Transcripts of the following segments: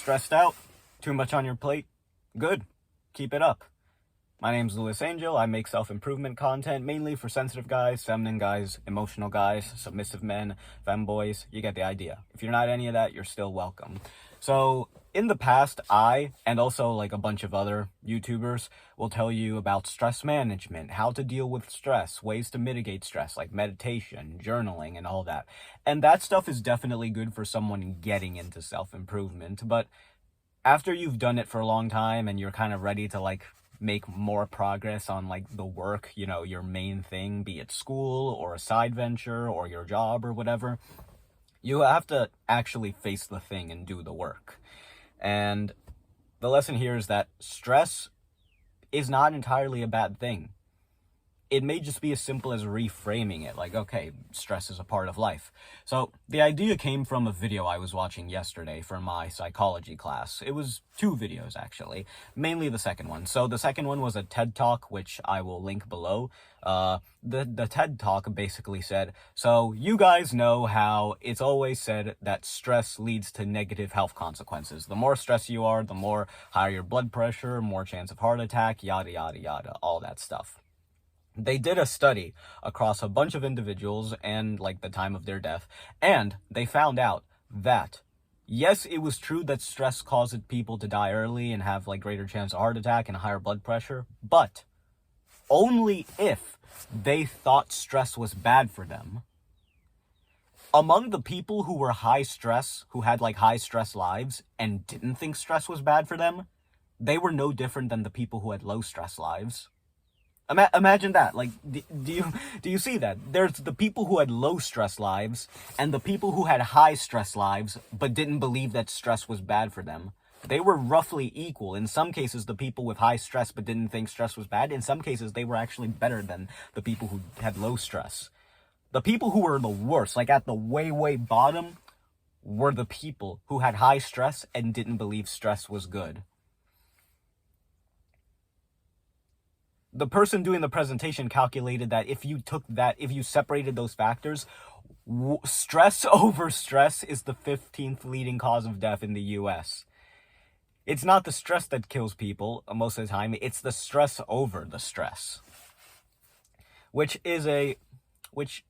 Stressed out? Too much on your plate? Good. Keep it up. My name's Louis Angel. I make self-improvement content mainly for sensitive guys, feminine guys, emotional guys, submissive men, femboys. You get the idea. If you're not any of that, you're still welcome. So, in the past, I, and also like a bunch of other YouTubers, will tell you about stress management, how to deal with stress, ways to mitigate stress, like meditation, journaling, and all that. And that stuff is definitely good for someone getting into self-improvement, but after you've done it for a long time and you're kind of ready to like make more progress on like the work, your main thing, be it school or a side venture or your job or whatever, you have to actually face the thing and do the work. And the lesson here is that stress is not entirely a bad thing. It may just be as simple as reframing it, like, okay, stress is a part of life. So the idea came from a video I was watching yesterday for my psychology class. It was 2 videos, actually, mainly the second one. So the second one was a TED Talk, which I will link below. The TED Talk basically said, so you guys know how it's always said that stress leads to negative health consequences. The more stressed you are, the more higher your blood pressure, more chance of heart attack, yada, yada, yada, all that stuff. They did a study across a bunch of individuals and like the time of their death, and they found out that yes, it was true that stress caused people to die early and have like greater chance of heart attack and higher blood pressure, but only if they thought stress was bad for them. Among the people who were high stress, who had like high stress lives and didn't think stress was bad for them, they were no different than the people who had low stress lives. Imagine that. Like, do you see that? There's the people who had low stress lives and the people who had high stress lives but didn't believe that stress was bad for them. They were roughly equal. In some cases, the people with high stress but didn't think stress was bad. In some cases, they were actually better than the people who had low stress. The people who were the worst, like at the way, way bottom, were the people who had high stress and didn't believe stress was good. The person doing the presentation calculated that if you separated those factors, stress over stress is the 15th leading cause of death in the US. It's not the stress that kills people most of the time, it's the stress over the stress. Which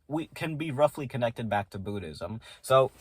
we can be roughly connected back to Buddhism. So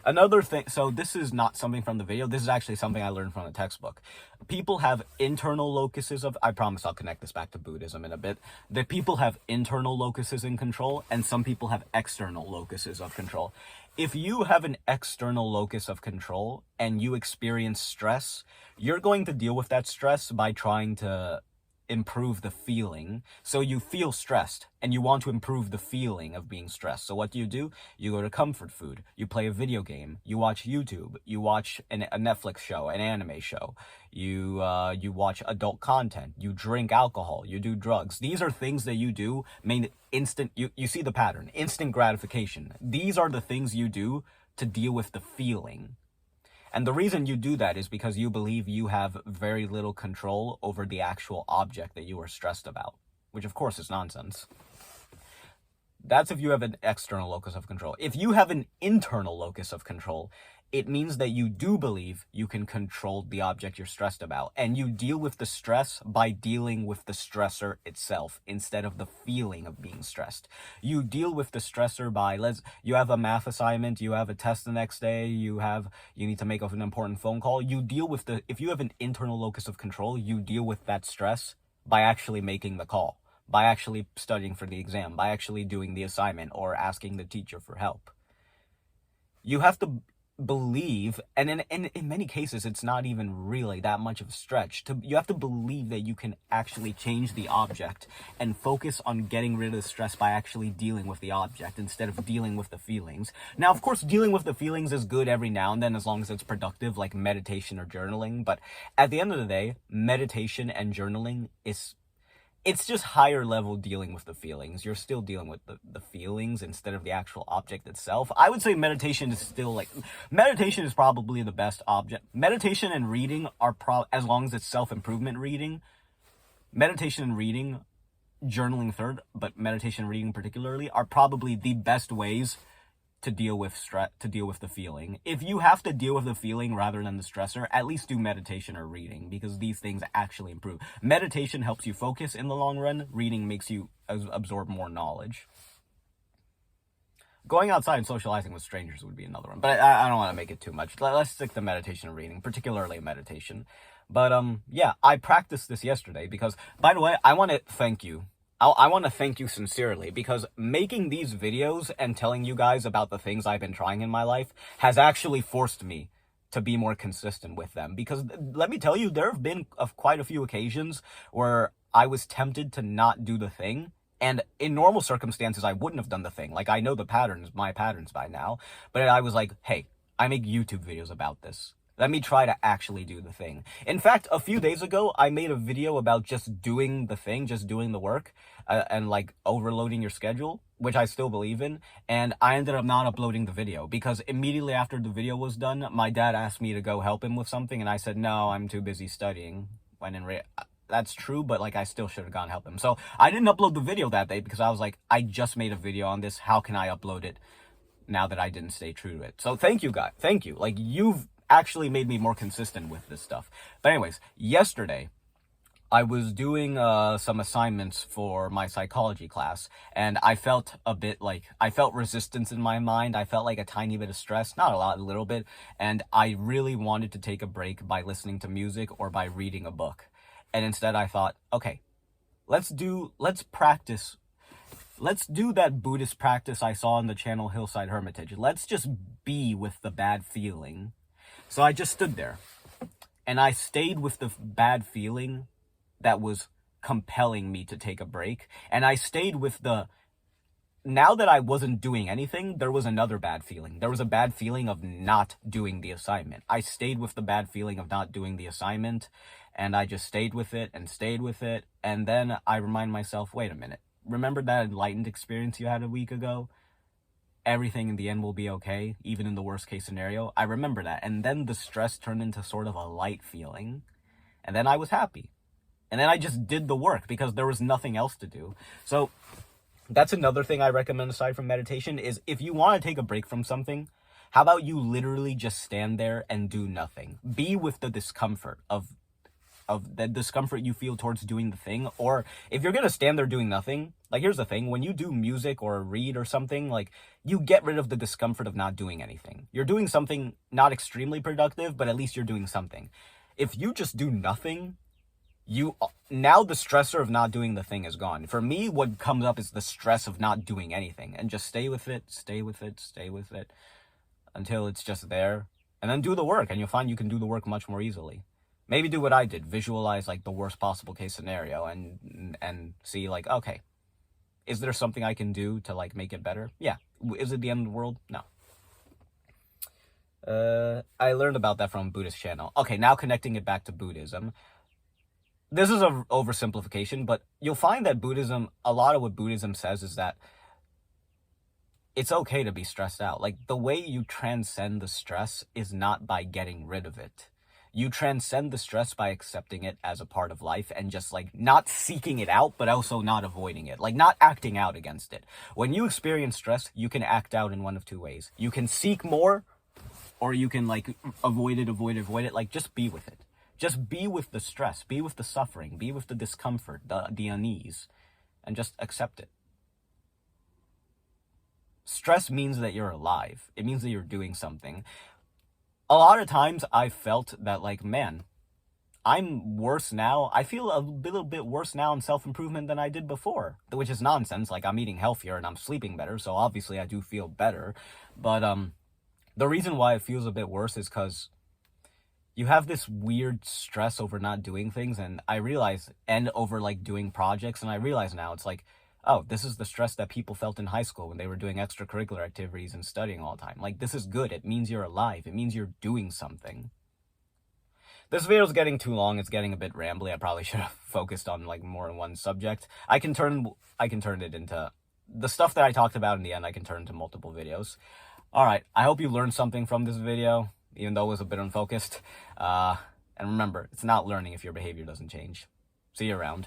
another thing, so this is not something from the video, this is actually something I learned from the textbook. People have internal locuses of, I promise I'll connect this back to Buddhism in a bit, that people have internal locuses in control, and some people have external locuses of control. If you have an external locus of control, and you experience stress, you're going to deal with that stress by trying to improve the feeling. So you feel stressed and you want to improve the feeling of being stressed. So what do? You go to comfort food, you play a video game, you watch YouTube, you watch a Netflix show, an anime show, you watch adult content, you drink alcohol, you do drugs. These are things that you do, you see the pattern, instant gratification. These are the things you do to deal with the feeling. And the reason you do that is because you believe you have very little control over the actual object that you are stressed about, which of course is nonsense. That's if you have an external locus of control. If you have an internal locus of control, it means that you do believe you can control the object you're stressed about, and you deal with the stress by dealing with the stressor itself instead of the feeling of being stressed. You deal with the stressor by, you have a math assignment, you have a test the next day, you need to make an important phone call. If you have an internal locus of control, you deal with that stress by actually making the call, by actually studying for the exam, by actually doing the assignment or asking the teacher for help. You have to believe, and in many cases it's not even really that much of a stretch, you have to believe that you can actually change the object and focus on getting rid of the stress by actually dealing with the object instead of dealing with the feelings. Now, of course, dealing with the feelings is good every now and then as long as it's productive, like meditation or journaling, but at the end of the day, meditation and journaling it's just higher level dealing with the feelings. You're still dealing with the feelings instead of the actual object itself. I would say meditation is probably the best object. Meditation and reading are as long as it's self-improvement reading. Meditation and reading, journaling third, but meditation and reading particularly, are probably the best ways to deal with the feeling. If you have to deal with the feeling rather than the stressor, at least do meditation or reading, because these things actually improve. Meditation helps you focus in the long run. Reading makes you absorb more knowledge. Going outside and socializing with strangers would be another one, but I don't want to make it too much. Let's stick to meditation and reading, particularly meditation. But yeah, I practiced this yesterday because, by the way, I want to thank you. I want to thank you sincerely, because making these videos and telling you guys about the things I've been trying in my life has actually forced me to be more consistent with them. Because let me tell you, there have been quite a few occasions where I was tempted to not do the thing. And in normal circumstances, I wouldn't have done the thing. Like, I know my patterns by now. But I was like, hey, I make YouTube videos about this. Let me try to actually do the thing. In fact, a few days ago, I made a video about just doing the thing, just doing the work, and like overloading your schedule, which I still believe in. And I ended up not uploading the video because immediately after the video was done, my dad asked me to go help him with something. And I said, no, I'm too busy studying. That's true, but like I still should have gone help him. So I didn't upload the video that day because I was like, I just made a video on this. How can I upload it now that I didn't stay true to it? So thank you, guys. Thank you. Like, you've actually made me more consistent with this stuff. But anyways, yesterday I was doing some assignments for my psychology class, and I felt resistance in my mind. I felt like a tiny bit of stress, not a lot, a little bit, and I really wanted to take a break by listening to music or by reading a book. And instead I thought, okay, let's practice. Let's do that Buddhist practice I saw on the channel Hillside Hermitage. Let's just be with the bad feeling. So I just stood there, and I stayed with the bad feeling that was compelling me to take a break. And I stayed with now that I wasn't doing anything, there was another bad feeling. There was a bad feeling of not doing the assignment. I stayed with the bad feeling of not doing the assignment, and I just stayed with it and stayed with it. And then I remind myself, wait a minute, remember that enlightened experience you had a week ago? Everything in the end will be okay, even in the worst case scenario. I remember that. And then the stress turned into sort of a light feeling. And then I was happy. And then I just did the work because there was nothing else to do. So that's another thing I recommend aside from meditation is if you want to take a break from something, how about you literally just stand there and do nothing? Be with the discomfort of the discomfort you feel towards doing the thing. Or if you're going to stand there doing nothing, like, here's the thing, when you do music or read or something, like, you get rid of the discomfort of not doing anything. You're doing something not extremely productive, but at least you're doing something. If you just do nothing, now the stressor of not doing the thing is gone. For me, what comes up is the stress of not doing anything, and just stay with it until it's just there, and then do the work, and you'll find you can do the work much more easily. Maybe do what I did, visualize like the worst possible case scenario and see like, okay, is there something I can do to like make it better? Yeah. Is it the end of the world? No. I learned about that from a Buddhist channel. Okay, now connecting it back to Buddhism. This is an oversimplification, but you'll find that a lot of what Buddhism says is that it's okay to be stressed out. Like, the way you transcend the stress is not by getting rid of it. You transcend the stress by accepting it as a part of life and just like not seeking it out, but also not avoiding it, like not acting out against it. When you experience stress, you can act out in one of two ways. You can seek more, or you can like avoid it. Like, just be with it. Just be with the stress, be with the suffering, be with the discomfort, the unease, and just accept it. Stress means that you're alive. It means that you're doing something. A lot of times I felt that, like, man, I'm worse now. I feel a little bit worse now in self-improvement than I did before, which is nonsense. Like, I'm eating healthier and I'm sleeping better, so obviously I do feel better. But the reason why it feels a bit worse is because you have this weird stress over not doing things, and over like doing projects, and I realize now it's like, oh, this is the stress that people felt in high school when they were doing extracurricular activities and studying all the time. Like, this is good. It means you're alive. It means you're doing something. This video is getting too long. It's getting a bit rambly. I probably should have focused on like more than one subject. I can turn it into the stuff that I talked about in the end. I can turn into multiple videos. All right. I hope you learned something from this video, even though it was a bit unfocused. And remember, it's not learning if your behavior doesn't change. See you around.